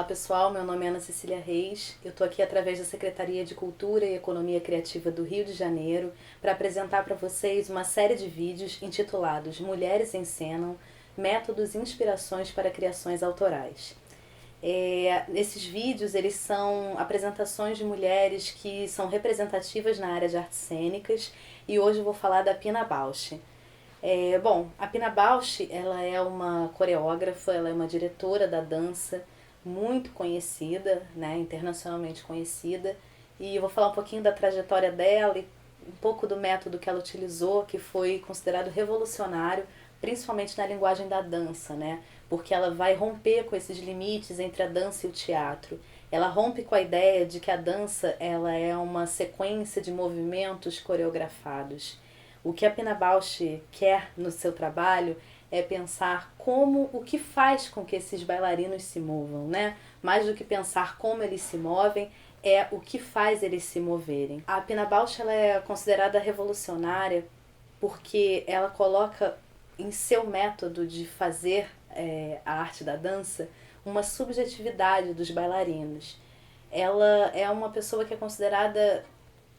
pessoal, meu nome é Ana Cecília Reis, eu estou aqui através da Secretaria de Cultura e Economia Criativa do Rio de Janeiro para apresentar para vocês uma série de vídeos intitulados Mulheres Encenam, Métodos e Inspirações para Criações Autorais. Esses vídeos eles são apresentações de mulheres que são representativas na área de artes cênicas e hoje eu vou falar da Pina Bausch. A Pina Bausch, ela é uma coreógrafa, ela é uma diretora da dança muito conhecida, né, internacionalmente conhecida, e eu vou falar um pouquinho da trajetória dela e um pouco do método que ela utilizou, que foi considerado revolucionário, principalmente na linguagem da dança, né, porque ela vai romper com esses limites entre a dança e o teatro. Ela rompe com a ideia de que a dança ela é uma sequência de movimentos coreografados. O que a Pina Bausch quer no seu trabalho é pensar o que faz com que esses bailarinos se movam, né? Mais do que pensar como eles se movem, é o que faz eles se moverem. A Pina Bausch ela é considerada revolucionária porque ela coloca em seu método de fazer a arte da dança uma subjetividade dos bailarinos. Ela é uma pessoa que é considerada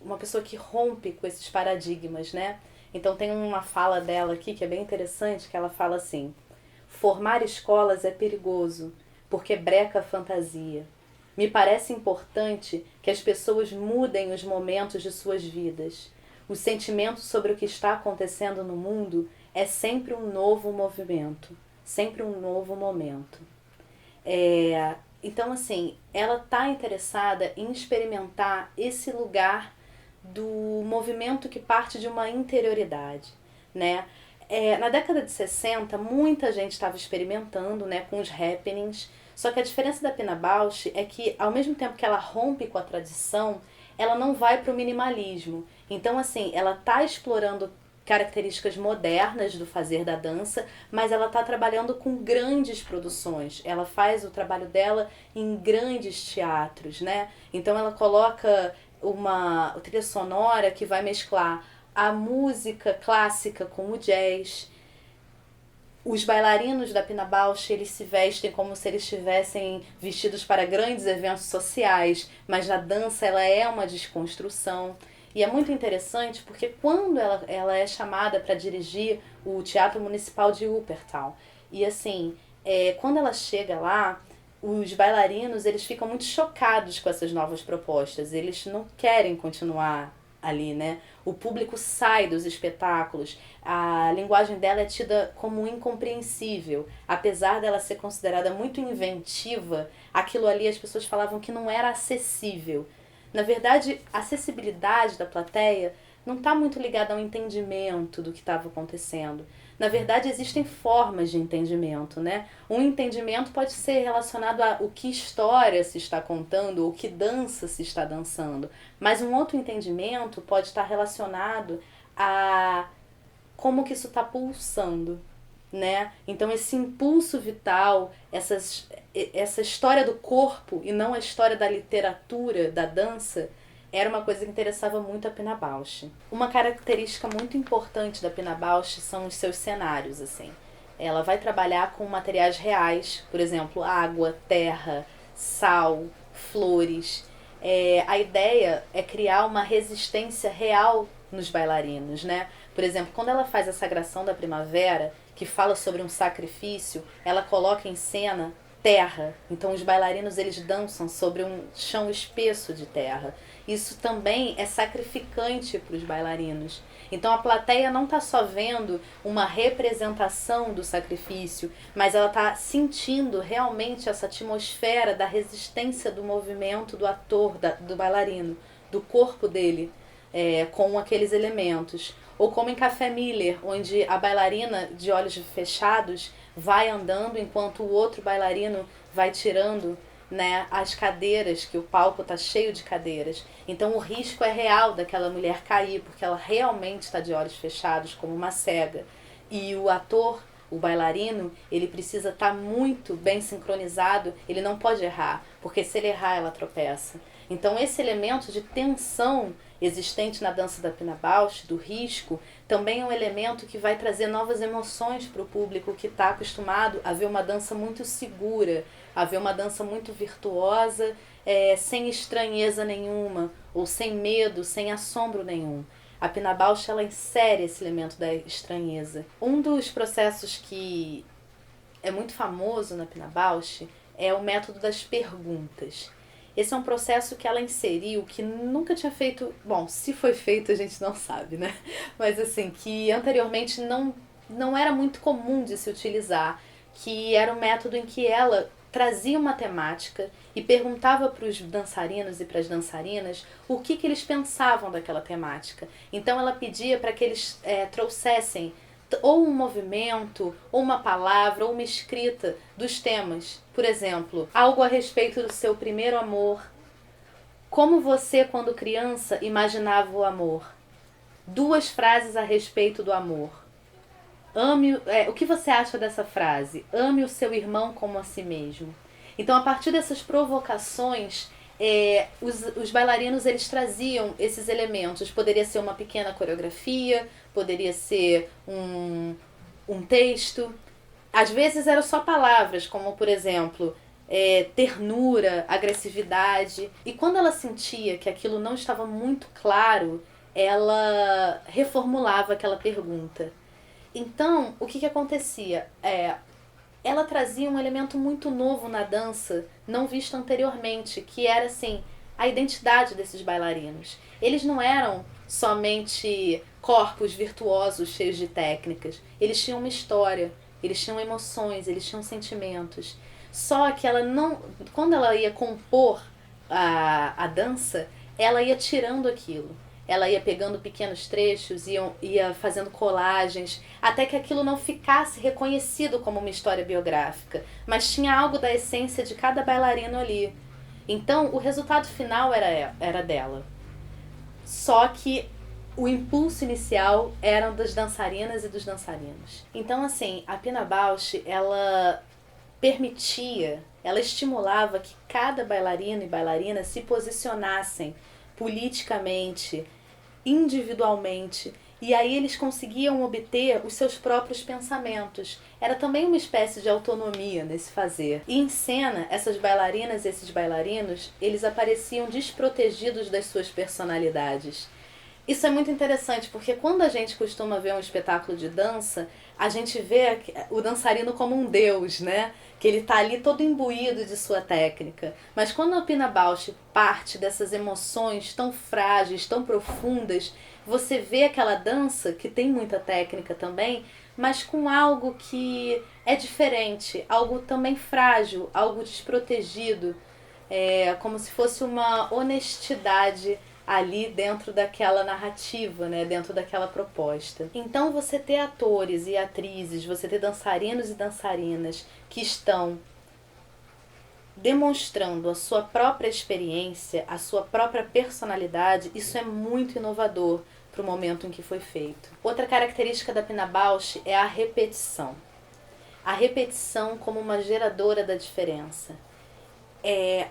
uma pessoa que rompe com esses paradigmas, né? Então tem uma fala dela aqui que é bem interessante, que ela fala assim: formar escolas é perigoso, porque breca a fantasia. Me parece importante que as pessoas mudem os momentos de suas vidas. O sentimento sobre o que está acontecendo no mundo é sempre um novo movimento, sempre um novo momento. Então, assim, ela está interessada em experimentar esse lugar do movimento que parte de uma interioridade, né? Na década de 60, muita gente estava experimentando, né, com os happenings, só que a diferença da Pina Bausch é que, ao mesmo tempo que ela rompe com a tradição, ela não vai para o minimalismo. Então, assim, ela está explorando características modernas do fazer da dança, mas ela está trabalhando com grandes produções. Ela faz o trabalho dela em grandes teatros, né? Então ela coloca uma trilha sonora que vai mesclar a música clássica com o jazz. Os bailarinos da Pina Bausch, eles se vestem como se eles estivessem vestidos para grandes eventos sociais, mas na dança ela é uma desconstrução. E é muito interessante porque quando ela é chamada para dirigir o Teatro Municipal de Wuppertal, e assim, quando ela chega lá, os bailarinos eles ficam muito chocados com essas novas propostas, eles não querem continuar ali, né? O público sai dos espetáculos, a linguagem dela é tida como incompreensível, apesar dela ser considerada muito inventiva, aquilo ali as pessoas falavam que não era acessível. Na verdade, a acessibilidade da plateia não está muito ligada ao entendimento do que estava acontecendo. Na verdade, existem formas de entendimento, né? Um entendimento pode ser relacionado a o que história se está contando ou que dança se está dançando. Mas um outro entendimento pode estar relacionado a como que isso está pulsando, né? Então esse impulso vital, essa história do corpo e não a história da literatura, da dança, era uma coisa que interessava muito a Pina Bausch. Uma característica muito importante da Pina Bausch são os seus cenários, assim. Ela vai trabalhar com materiais reais, por exemplo, água, terra, sal, flores. A ideia é criar uma resistência real nos bailarinos, né? Por exemplo, quando ela faz a Sagração da Primavera, que fala sobre um sacrifício, ela coloca em cena terra. Então os bailarinos eles dançam sobre um chão espesso de terra. Isso também é sacrificante para os bailarinos. Então a plateia não está só vendo uma representação do sacrifício, mas ela está sentindo realmente essa atmosfera da resistência do movimento do ator, do bailarino, do corpo dele, com aqueles elementos. Ou como em Café Miller, onde a bailarina de olhos fechados vai andando enquanto o outro bailarino vai tirando, né, as cadeiras, que o palco está cheio de cadeiras. Então o risco é real daquela mulher cair, porque ela realmente está de olhos fechados, como uma cega. E o ator, o bailarino, ele precisa estar muito bem sincronizado, ele não pode errar, porque se ele errar ela tropeça. Então esse elemento de tensão existente na dança da Pina Bausch, do risco, também é um elemento que vai trazer novas emoções para o público que está acostumado a ver uma dança muito segura, a ver uma dança muito virtuosa, sem estranheza nenhuma, ou sem medo, sem assombro nenhum. A Pina Bausch, ela insere esse elemento da estranheza. Um dos processos que é muito famoso na Pina Bausch é o método das perguntas. Esse é um processo que ela inseriu, que nunca tinha feito... Bom, se foi feito a gente não sabe, né? Mas assim, que anteriormente não era muito comum de se utilizar, que era um método em que ela trazia uma temática e perguntava para os dançarinos e para as dançarinas o que eles pensavam daquela temática. Então ela pedia para que eles trouxessem ou um movimento, ou uma palavra, ou uma escrita dos temas. Por exemplo, algo a respeito do seu primeiro amor. Como você, quando criança, imaginava o amor? 2 frases a respeito do amor. O que você acha dessa frase? Ame o seu irmão como a si mesmo. Então, a partir dessas provocações, os bailarinos eles traziam esses elementos. Poderia ser uma pequena coreografia, poderia ser um texto. Às vezes eram só palavras, como por exemplo, ternura, agressividade. E quando ela sentia que aquilo não estava muito claro, ela reformulava aquela pergunta. Então, o que acontecia? Ela trazia um elemento muito novo na dança, não visto anteriormente, que era assim, a identidade desses bailarinos. Eles não eram somente corpos virtuosos cheios de técnicas, eles tinham uma história, eles tinham emoções, eles tinham sentimentos. Só que ela não, quando ela ia compor a dança, ela ia tirando aquilo. Ela ia pegando pequenos trechos, ia fazendo colagens, até que aquilo não ficasse reconhecido como uma história biográfica, mas tinha algo da essência de cada bailarino ali. Então, o resultado final era dela. Só que o impulso inicial era das dançarinas e dos dançarinos. Então, assim, a Pina Bausch, ela estimulava que cada bailarino e bailarina se posicionassem politicamente, individualmente, e aí eles conseguiam obter os seus próprios pensamentos. Era também uma espécie de autonomia nesse fazer. E em cena, essas bailarinas e esses bailarinos, eles apareciam desprotegidos das suas personalidades. Isso é muito interessante, porque quando a gente costuma ver um espetáculo de dança, a gente vê o dançarino como um deus, né? Que ele está ali todo imbuído de sua técnica. Mas quando a Pina Bausch parte dessas emoções tão frágeis, tão profundas, você vê aquela dança, que tem muita técnica também, mas com algo que é diferente, algo também frágil, algo desprotegido, como se fosse uma honestidade ali dentro daquela narrativa, né, dentro daquela proposta. Então você ter atores e atrizes, você ter dançarinos e dançarinas que estão demonstrando a sua própria experiência, a sua própria personalidade, isso é muito inovador para o momento em que foi feito. Outra característica da Pina Bausch é a repetição. A repetição como uma geradora da diferença.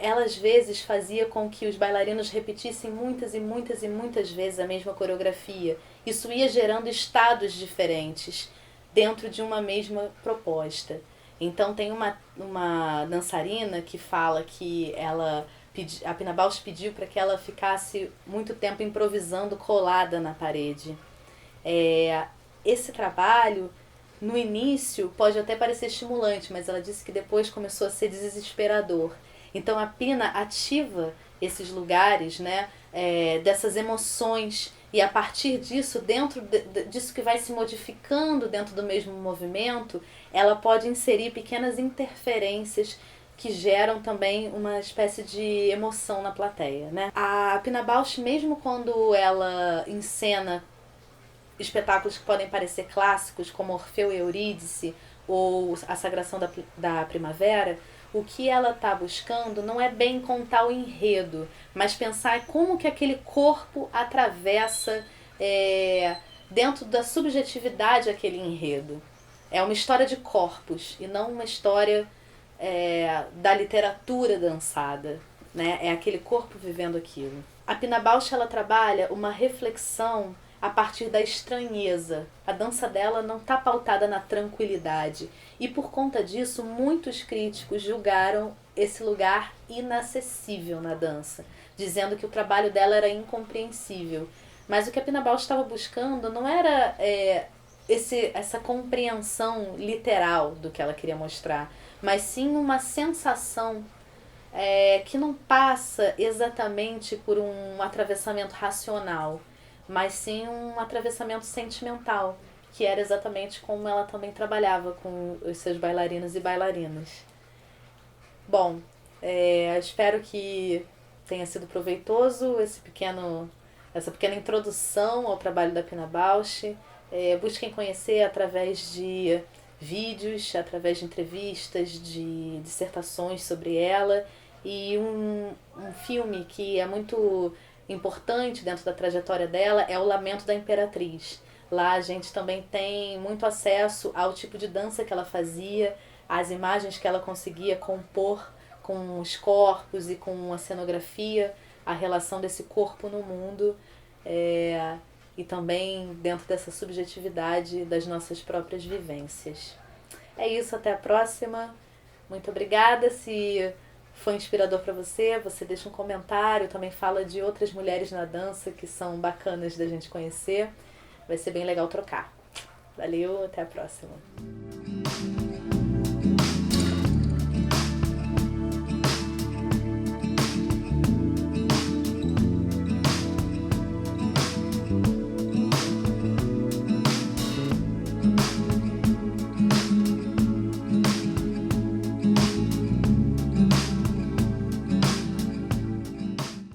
Ela às vezes fazia com que os bailarinos repetissem muitas e muitas e muitas vezes a mesma coreografia. Isso ia gerando estados diferentes dentro de uma mesma proposta. Então tem uma dançarina que fala que a Pina Bausch pediu para que ela ficasse muito tempo improvisando colada na parede. Esse trabalho, no início, pode até parecer estimulante, mas ela disse que depois começou a ser desesperador. Então a Pina ativa esses lugares, né, dessas emoções, e a partir disso, dentro disso que vai se modificando dentro do mesmo movimento, ela pode inserir pequenas interferências que geram também uma espécie de emoção na plateia, né? A Pina Bausch, mesmo quando ela encena espetáculos que podem parecer clássicos, como Orfeu e Eurídice ou A Sagração da Primavera, o que ela está buscando não é bem contar o enredo, mas pensar como que aquele corpo atravessa dentro da subjetividade aquele enredo. É uma história de corpos e não uma história da literatura dançada. né? É aquele corpo vivendo aquilo. A Pina Bausch, ela trabalha uma reflexão a partir da estranheza. A dança dela não está pautada na tranquilidade. E por conta disso, muitos críticos julgaram esse lugar inacessível na dança, dizendo que o trabalho dela era incompreensível. Mas o que a Pina Bausch estava buscando não era essa compreensão literal do que ela queria mostrar, mas sim uma sensação que não passa exatamente por um atravessamento racional, mas sim um atravessamento sentimental, que era exatamente como ela também trabalhava com os seus bailarinos e bailarinas. Bom, espero que tenha sido proveitoso essa pequena introdução ao trabalho da Pina Bausch. Busquem conhecer através de vídeos, através de entrevistas, de dissertações sobre ela, e um filme que é muito importante dentro da trajetória dela é O Lamento da Imperatriz. Lá a gente também tem muito acesso ao tipo de dança que ela fazia, às imagens que ela conseguia compor com os corpos e com a cenografia, a relação desse corpo no mundo, e também dentro dessa subjetividade das nossas próprias vivências. É isso, até a próxima. Muito obrigada. Se foi inspirador para você, você deixa um comentário, também fala de outras mulheres na dança que são bacanas da gente conhecer. Vai ser bem legal trocar. Valeu, até a próxima.